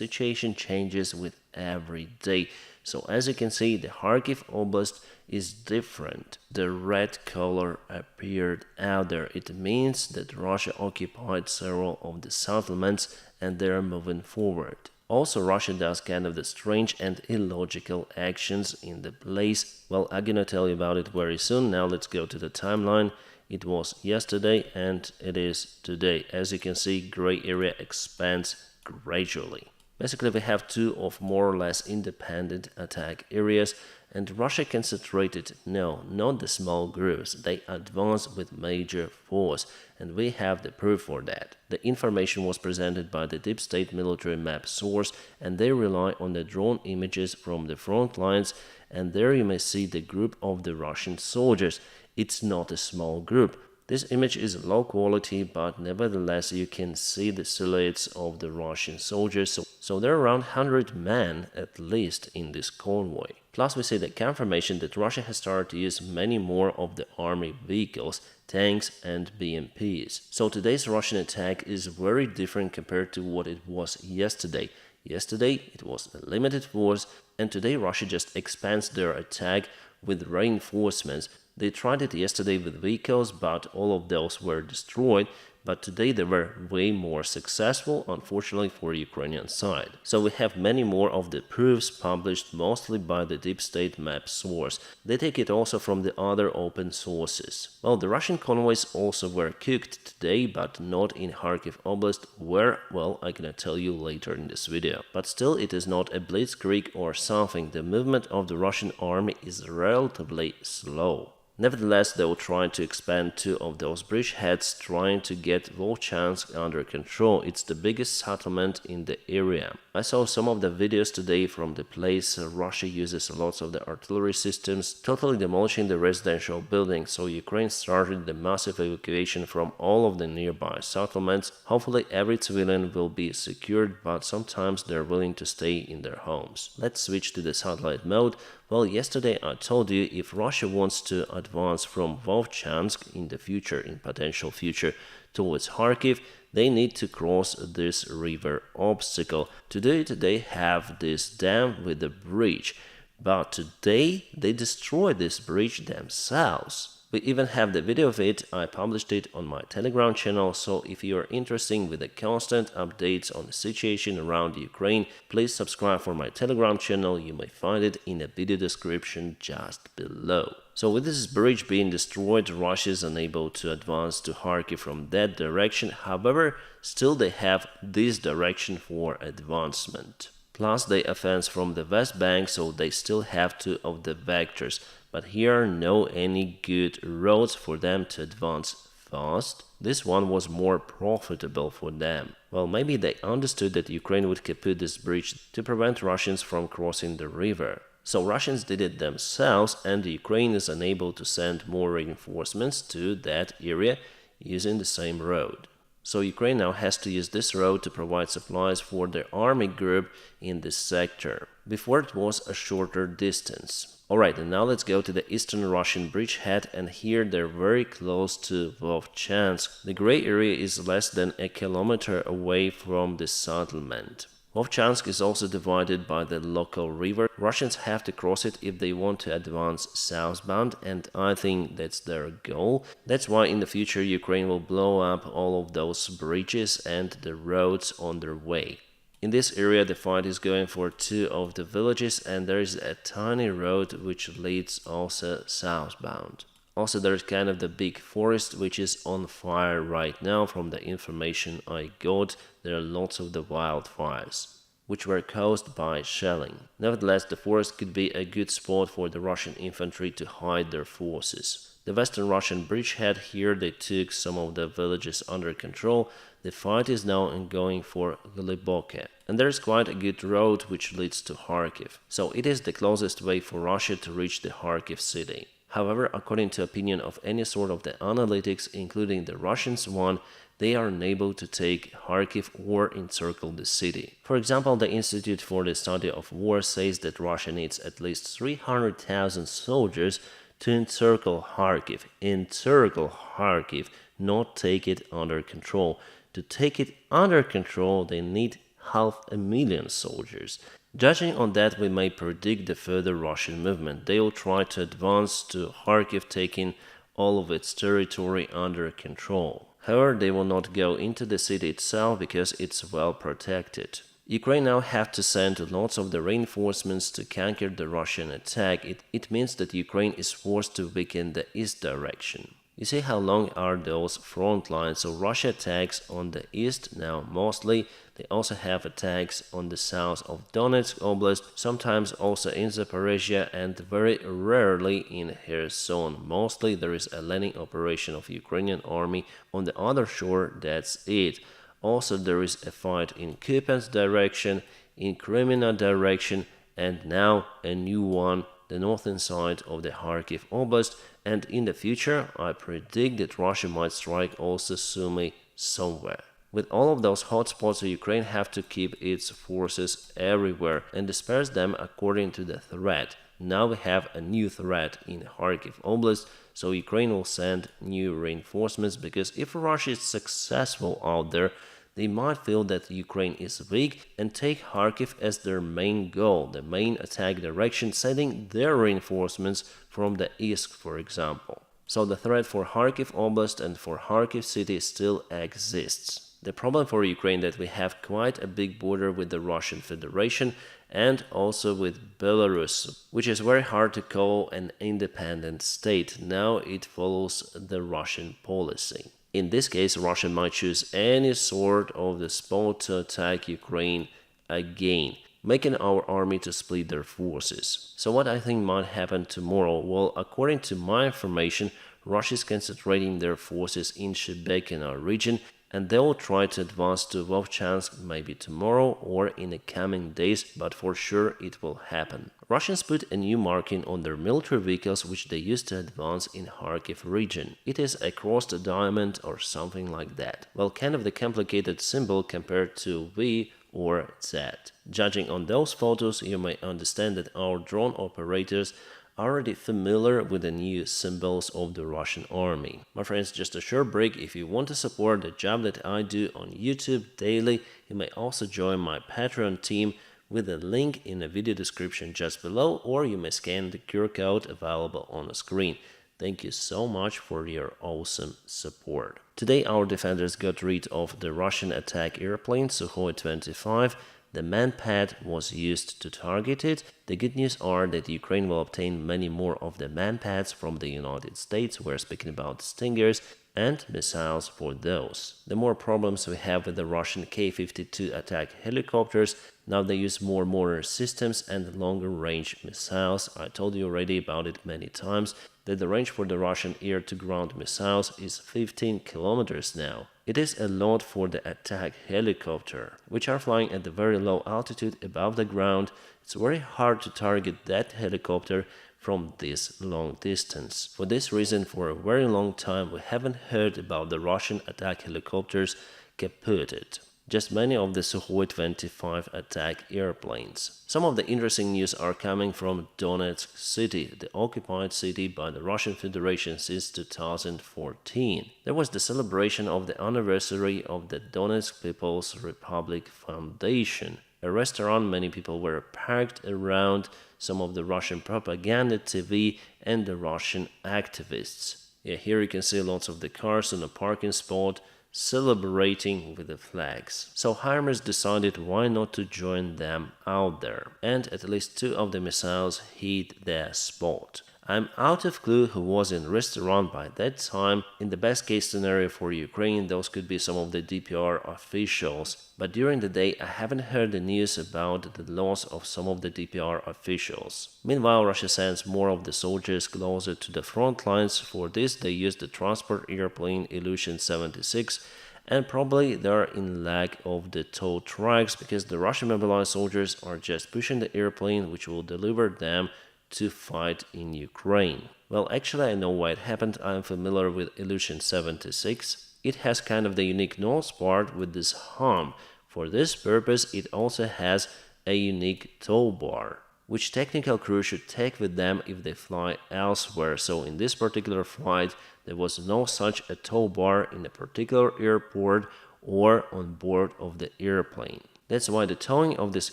situation changes with every day. So as you can see, the Kharkiv Oblast is different. The red color appeared out there. It means that Russia occupied several of the settlements and they are moving forward. Also, Russia does kind of the strange and illogical actions in the place. Well, I'm gonna tell you about it very soon. Now let's go to the timeline. It was yesterday and it is today. As you can see, gray area expands gradually. Basically, we have two of more or less independent attack areas, and Russia concentrated, no, not the small groups, they advanced with major force, and we have the proof for that. The information was presented by the deep state military map source, and they rely on the drone images from the front lines, and there you may see the group of the Russian soldiers. It's not a small group. This image is low quality, but nevertheless you can see the silhouettes of the Russian soldiers, so there are around 100 men at least in this convoy. Plus we see the confirmation that Russia has started to use many more of the army vehicles, tanks and BMPs. So today's Russian attack is very different compared to what it was yesterday. Yesterday it was a limited force, and today Russia just expands their attack with reinforcements. They tried it yesterday with vehicles, but all of those were destroyed. But today they were way more successful, unfortunately for Ukrainian side. So we have many more of the proofs published mostly by the deep state map source. They take it also from the other open sources. Well, the Russian convoys also were cooked today, but not in Kharkiv Oblast, where, well, I'm gonna tell you later in this video. But still, it is not a blitzkrieg or something. The movement of the Russian army is relatively slow. Nevertheless, they will try to expand two of those bridgeheads, trying to get Volchansk under control. It's the biggest settlement in the area. I saw some of the videos today from the place. Russia uses lots of the artillery systems, totally demolishing the residential buildings, so Ukraine started the massive evacuation from all of the nearby settlements. Hopefully every civilian will be secured, but sometimes they're willing to stay in their homes. Let's switch to the satellite mode. Well, yesterday I told you if Russia wants to advance from Volchansk in the future, in potential future, towards Kharkiv, they need to cross this river obstacle. To do it, they have this dam with a bridge, but today they destroyed this bridge themselves. We even have the video of it. I published it on my Telegram channel, so if you are interested with the constant updates on the situation around Ukraine, please subscribe for my Telegram channel. You may find it in the video description just below. So with this bridge being destroyed, Russia is unable to advance to Kharkiv from that direction. However, still they have this direction for advancement. Plus they advance from the West Bank, so they still have two of the vectors. But here are no any good roads for them to advance fast. This one was more profitable for them. Well, maybe they understood that Ukraine would kaput this bridge to prevent Russians from crossing the river. So Russians did it themselves, and Ukraine is unable to send more reinforcements to that area using the same road. So Ukraine now has to use this road to provide supplies for their army group in this sector. Before it was a shorter distance. Alright, and now let's go to the eastern Russian bridgehead, and here they're very close to Volchansk. The gray area is less than a kilometer away from the settlement. Volchansk is also divided by the local river. Russians have to cross it if they want to advance southbound, and I think that's their goal. That's why in the future Ukraine will blow up all of those bridges and the roads on their way. In this area the fight is going for two of the villages, and there is a tiny road which leads also southbound. Also there's kind of the big forest which is on fire right now. From the information I got, there are lots of the wildfires, which were caused by shelling. Nevertheless, the forest could be a good spot for the Russian infantry to hide their forces. The western Russian bridgehead, here they took some of the villages under control. The fight is now ongoing for Gliboke, and there is quite a good road which leads to Kharkiv. So it is the closest way for Russia to reach the Kharkiv city. However, according to opinion of any sort of the analytics, including the Russians one, they are unable to take Kharkiv or encircle the city. For example, the Institute for the Study of War says that Russia needs at least 300,000 soldiers to encircle Kharkiv. Encircle Kharkiv, not take it under control. To take it under control, they need 500,000 soldiers. Judging on that, we may predict the further Russian movement. They will try to advance to Kharkiv, taking all of its territory under control. However, they will not go into the city itself because it's well protected. Ukraine now have to send lots of the reinforcements to counter the Russian attack. It means that Ukraine is forced to weaken the east direction. You see how long are those front lines? So Russia attacks on the east now mostly. They also have attacks on the south of Donetsk Oblast, sometimes also in Zaporizhia, and very rarely in Kherson. Mostly there is a landing operation of Ukrainian army on the other shore, that's it. Also there is a fight in Kupiansk direction, in Crimea direction, and now a new one, the northern side of the Kharkiv Oblast, and in the future I predict that Russia might strike also Sumy somewhere. With all of those hotspots, Ukraine have to keep its forces everywhere and disperse them according to the threat. Now we have a new threat in Kharkiv Oblast, so Ukraine will send new reinforcements, because if Russia is successful out there, they might feel that Ukraine is weak and take Kharkiv as their main goal, the main attack direction, sending their reinforcements from the east, for example. So the threat for Kharkiv Oblast and for Kharkiv city still exists. The problem for Ukraine is that we have quite a big border with the Russian Federation and also with Belarus, which is very hard to call an independent state. Now it follows the Russian policy. In this case, Russia might choose any sort of the spot to attack Ukraine again, making our army to split their forces. So what I think might happen tomorrow? Well, according to my information, Russia is concentrating their forces in Shebekina region, and they will try to advance to Vovchansk maybe tomorrow or in the coming days, but for sure it will happen. Russians put a new marking on their military vehicles which they used to advance in Kharkiv region. It is a crossed diamond or something like that. Well, kind of the complicated symbol compared to V or Z. Judging on those photos, you may understand that our drone operators already familiar with the new symbols of the Russian army. My friends, just a short break. If you want to support the job that I do on YouTube daily, you may also join my Patreon team with a link in the video description just below, or you may scan the QR code available on the screen. Thank you so much for your awesome support. Today our defenders got rid of the Russian attack airplane Sukhoi 25. The manpad was used to target it. The good news are that Ukraine will obtain many more of the manpads from the United States. We're speaking about Stingers and missiles for those. The more problems we have with the Russian K-52 attack helicopters. Now they use more modern systems and longer range missiles. I told you already about it many times that the range for the Russian air-to-ground missiles is 15 kilometers now. It is a lot for the attack helicopter, which are flying at a very low altitude above the ground. It's very hard to target that helicopter from this long distance. For this reason, for a very long time, we haven't heard about the Russian attack helicopters kaputted. Just many of the Sukhoi 25 attack airplanes. Some of the interesting news are coming from Donetsk city, the occupied city by the Russian Federation since 2014. There was the celebration of the anniversary of the Donetsk People's Republic Foundation. A restaurant, many people were parked around, some of the Russian propaganda TV and the Russian activists. Yeah, here you can see lots of the cars on a parking spot, celebrating with the flags. So Harmers decided why not to join them out there, and at least 2 of the missiles hit their spot. I'm out of clue who was in restaurant by that time. In the best case scenario for Ukraine, those could be some of the DPR officials. But during the day, I haven't heard the news about the loss of some of the DPR officials. Meanwhile, Russia sends more of the soldiers closer to the front lines. For this, they use the transport airplane Ilyushin 76, and probably they are in lack of the tow trucks because the Russian mobilized soldiers are just pushing the airplane which will deliver them to fight in Ukraine. Well, actually I know why it happened. I am familiar with Ilyushin 76. It has kind of the unique nose part with this hump. For this purpose it also has a unique tow bar, which technical crew should take with them if they fly elsewhere. So in this particular flight there was no such a tow bar in a particular airport or on board of the airplane. That's why the towing of this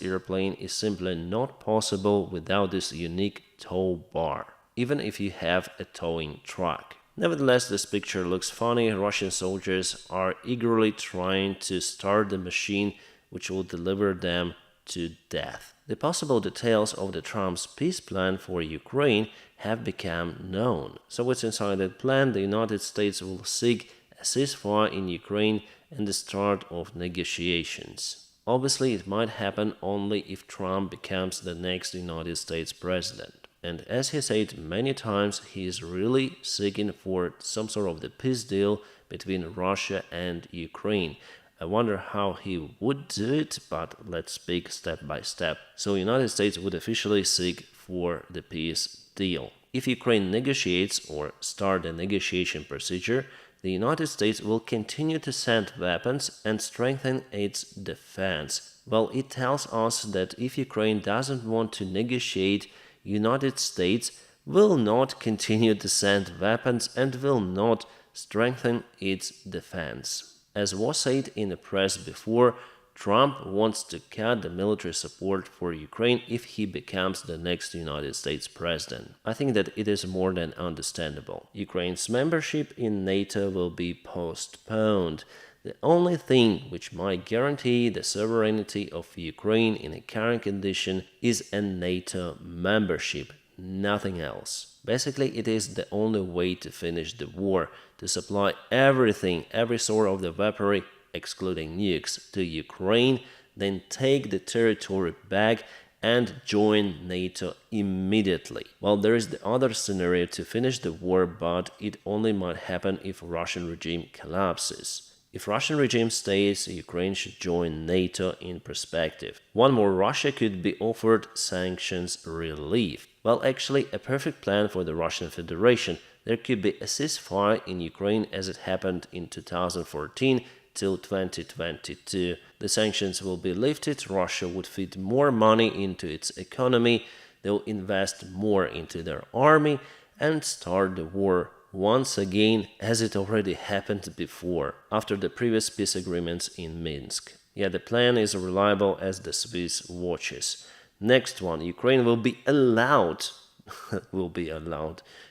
airplane is simply not possible without this unique tow bar, even if you have a towing truck. Nevertheless, this picture looks funny. Russian soldiers are eagerly trying to start the machine which will deliver them to death. The possible details of the Trump's peace plan for Ukraine have become known. So what's inside that plan? The United States will seek a ceasefire in Ukraine and the start of negotiations. Obviously, it might happen only if Trump becomes the next United States president. And as he said many times, he is really seeking for some sort of the peace deal between Russia and Ukraine. I wonder how he would do it, but let's speak step by step. So United States would officially seek for the peace deal. If Ukraine negotiates or start the negotiation procedure, the United States will continue to send weapons and strengthen its defense. Well, it tells us that if Ukraine doesn't want to negotiate, United States will not continue to send weapons and will not strengthen its defense. As was said in the press before, Trump wants to cut the military support for Ukraine if he becomes the next United States president. I think that it is more than understandable. Ukraine's membership in NATO will be postponed. The only thing which might guarantee the sovereignty of Ukraine in a current condition is a NATO membership, nothing else. Basically, it is the only way to finish the war, to supply everything, every sort of the weaponry, excluding nukes, to Ukraine, then take the territory back and join NATO immediately. Well, there is the other scenario to finish the war, but it only might happen if Russian regime collapses. If Russian regime stays, Ukraine should join NATO in perspective. One more, Russia could be offered sanctions relief. Well, actually, a perfect plan for the Russian Federation. There could be a ceasefire in Ukraine as it happened in 2014 till 2022. The sanctions will be lifted, Russia would feed more money into its economy, they'll invest more into their army and start the war once again, as it already happened before, after the previous peace agreements in Minsk. Yeah, the plan is reliable as the Swiss watches. Next one, Ukraine will be allowed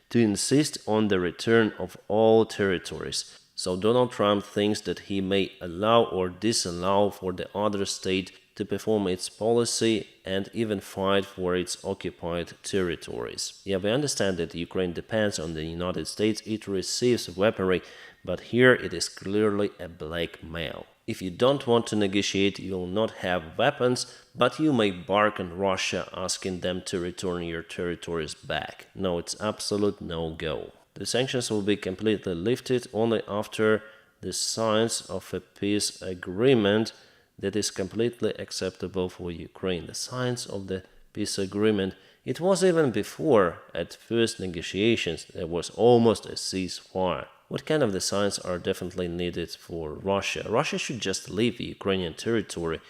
to insist on the return of all territories. So Donald Trump thinks that he may allow or disallow for the other state to perform its policy and even fight for its occupied territories. Yeah, we understand that Ukraine depends on the United States, it receives weaponry, but here it is clearly a blackmail. If you don't want to negotiate, you will not have weapons, but you may bark on Russia asking them to return your territories back. No, it's absolute no-go. The sanctions will be completely lifted only after the signs of a peace agreement that is completely acceptable for Ukraine. The signs of the peace agreement, it was even before, at first negotiations, there was almost a ceasefire. What kind of the signs are definitely needed for Russia? Russia should just leave Ukrainian territory.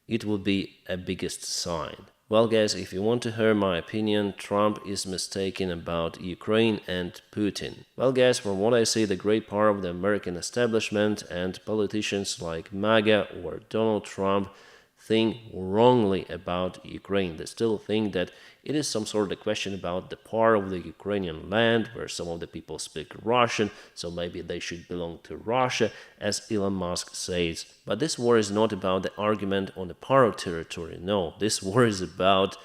It would be a biggest sign. Well, guys, if you want to hear my opinion, Trump is mistaken about Ukraine and Putin. Well, guys, from what I see, the great part of the American establishment and politicians like MAGA or Donald Trump think wrongly about Ukraine. They still think that it is some sort of question about the part of the Ukrainian land where some of the people speak Russian, so maybe they should belong to Russia, as Elon Musk says. But this war is not about the argument on the part of territory. No, this war is about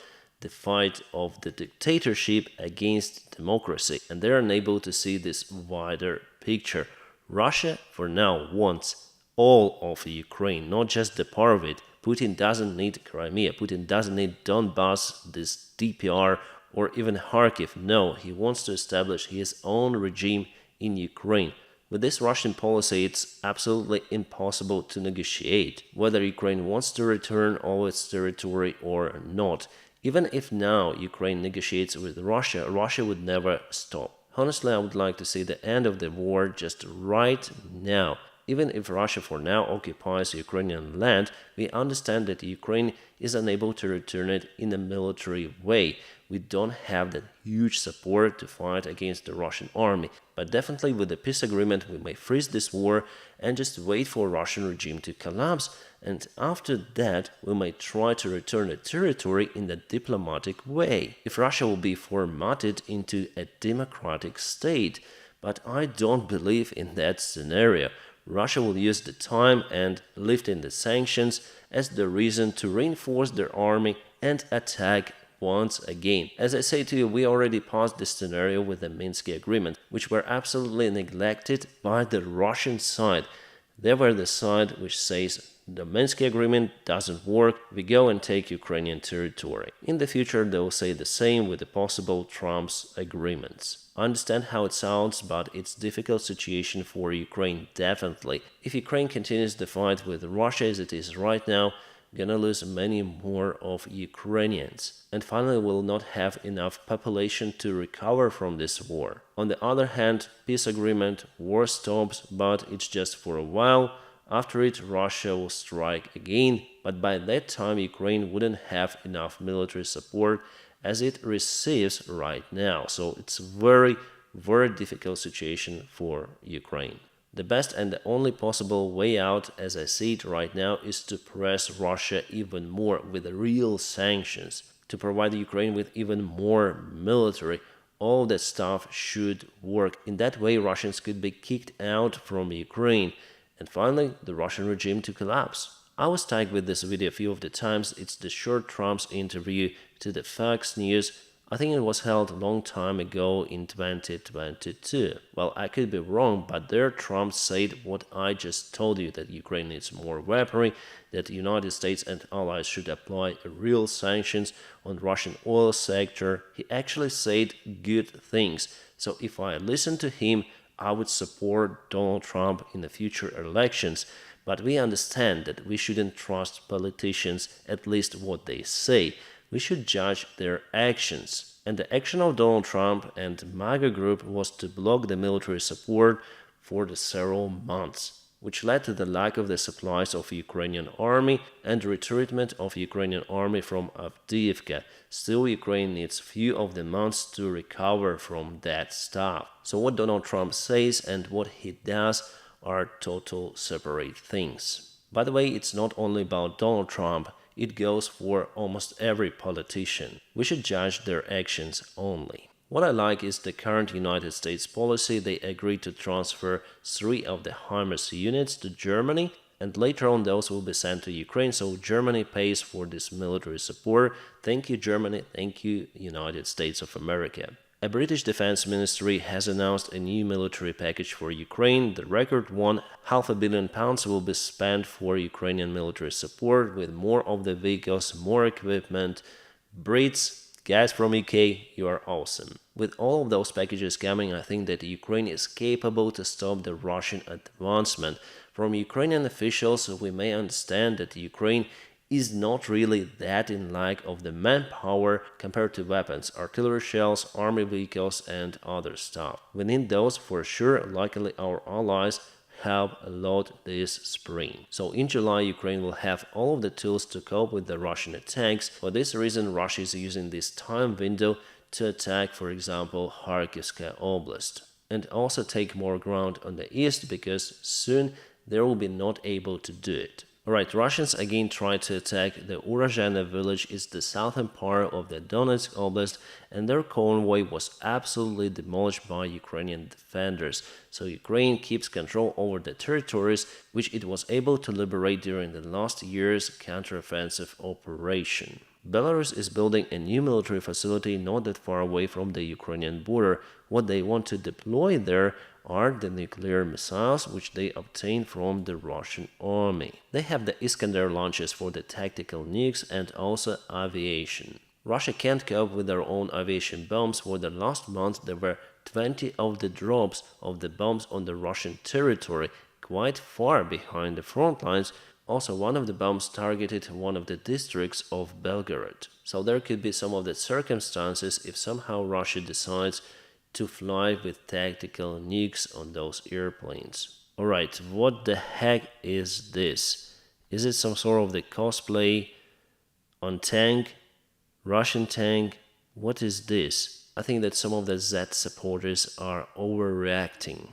the fight of the dictatorship against democracy, and they're unable to see this wider picture. Russia, for now, wants all of Ukraine, not just the part of it. Putin doesn't need Crimea, Putin doesn't need Donbass, this DPR, or even Kharkiv. No, he wants to establish his own regime in Ukraine. With this Russian policy, it's absolutely impossible to negotiate whether Ukraine wants to return all its territory or not. Even if now Ukraine negotiates with Russia, Russia would never stop. Honestly, I would like to see the end of the war just right now. Even if Russia for now occupies Ukrainian land, we understand that Ukraine is unable to return it in a military way. We don't have that huge support to fight against the Russian army. But definitely with the peace agreement, we may freeze this war and just wait for Russian regime to collapse. And after that, we may try to return the territory in a diplomatic way, if Russia will be formatted into a democratic state. But I don't believe in that scenario. Russia will use the time and lifting the sanctions as the reason to reinforce their army and attack once again. As I say to you, we already passed this scenario with the Minsk agreement, which were absolutely neglected by the Russian side. They were the side which says the Minsk agreement doesn't work, we go and take Ukrainian territory. In the future, they will say the same with the possible Trump's agreements. I understand how it sounds, but it's a difficult situation for Ukraine, definitely. If Ukraine continues the fight with Russia as it is right now, gonna lose many more of Ukrainians, and finally will not have enough population to recover from this war. On the other hand, peace agreement, war stops, but it's just for a while. After it, Russia will strike again, but by that time Ukraine wouldn't have enough military support as it receives right now. So it's a very, very difficult situation for Ukraine. The best and the only possible way out, as I see it right now, is to press Russia even more with real sanctions, to provide Ukraine with even more military. All that stuff should work. In that way, Russians could be kicked out from Ukraine, and finally, the Russian regime to collapse. I was tagged with this video a few of the times. It's the short Trump's interview to the Fox News. I think it was held a long time ago in 2022. Well, I could be wrong, but there Trump said what I just told you, that Ukraine needs more weaponry, that the United States and allies should apply real sanctions on Russian oil sector. He actually said good things. So if I listen to him, I would support Donald Trump in the future elections. But we understand that we shouldn't trust politicians, at least what they say. We should judge their actions. And the action of Donald Trump and MAGA group was to block the military support for the several months, which led to the lack of the supplies of Ukrainian army and retreatment of Ukrainian army from Avdiivka. Still, Ukraine needs few of the months to recover from that stuff. So what Donald Trump says and what he does are total separate things. By the way, it's not only about Donald Trump, it goes for almost every politician. We should judge their actions only. What I like is the current United States policy. They agreed to transfer 3 of the HIMARS units to Germany, and later on those will be sent to Ukraine, so Germany pays for this military support. Thank you, Germany. Thank you, United States of America. A British Defense Ministry has announced a new military package for Ukraine. The record one, £500 million will be spent for Ukrainian military support, with more of the vehicles, more equipment. Brits, guys from UK, you are awesome. With all of those packages coming, I think that Ukraine is capable to stop the Russian advancement. From Ukrainian officials, we may understand that Ukraine is not really that in lack of the manpower compared to weapons, artillery shells, army vehicles and other stuff. We need those for sure. Luckily, our allies help a lot this spring. So in July, Ukraine will have all of the tools to cope with the Russian attacks. For this reason, Russia is using this time window to attack, for example, Kharkiv Oblast, and also take more ground on the east, because soon they will be not able to do it. Alright, Russians again tried to attack the Urozhena village. It's the southern part of the Donetsk Oblast, and their convoy was absolutely demolished by Ukrainian defenders. So Ukraine keeps control over the territories which it was able to liberate during the last year's counteroffensive operation. Belarus is building a new military facility not that far away from the Ukrainian border. What they want to deploy there are the nuclear missiles which they obtained from the Russian army. They have the Iskander launchers for the tactical nukes and also aviation. Russia can't cope with their own aviation bombs. For the last month there were 20 of the drops of the bombs on the Russian territory, quite far behind the front lines. Also, one of the bombs targeted one of the districts of Belgorod. So there could be some of the circumstances if somehow Russia decides to fly with tactical nukes on those airplanes. Alright, what the heck is this? Is it some sort of the cosplay on tank? Russian tank? What is this? I think that some of the Z supporters are overreacting.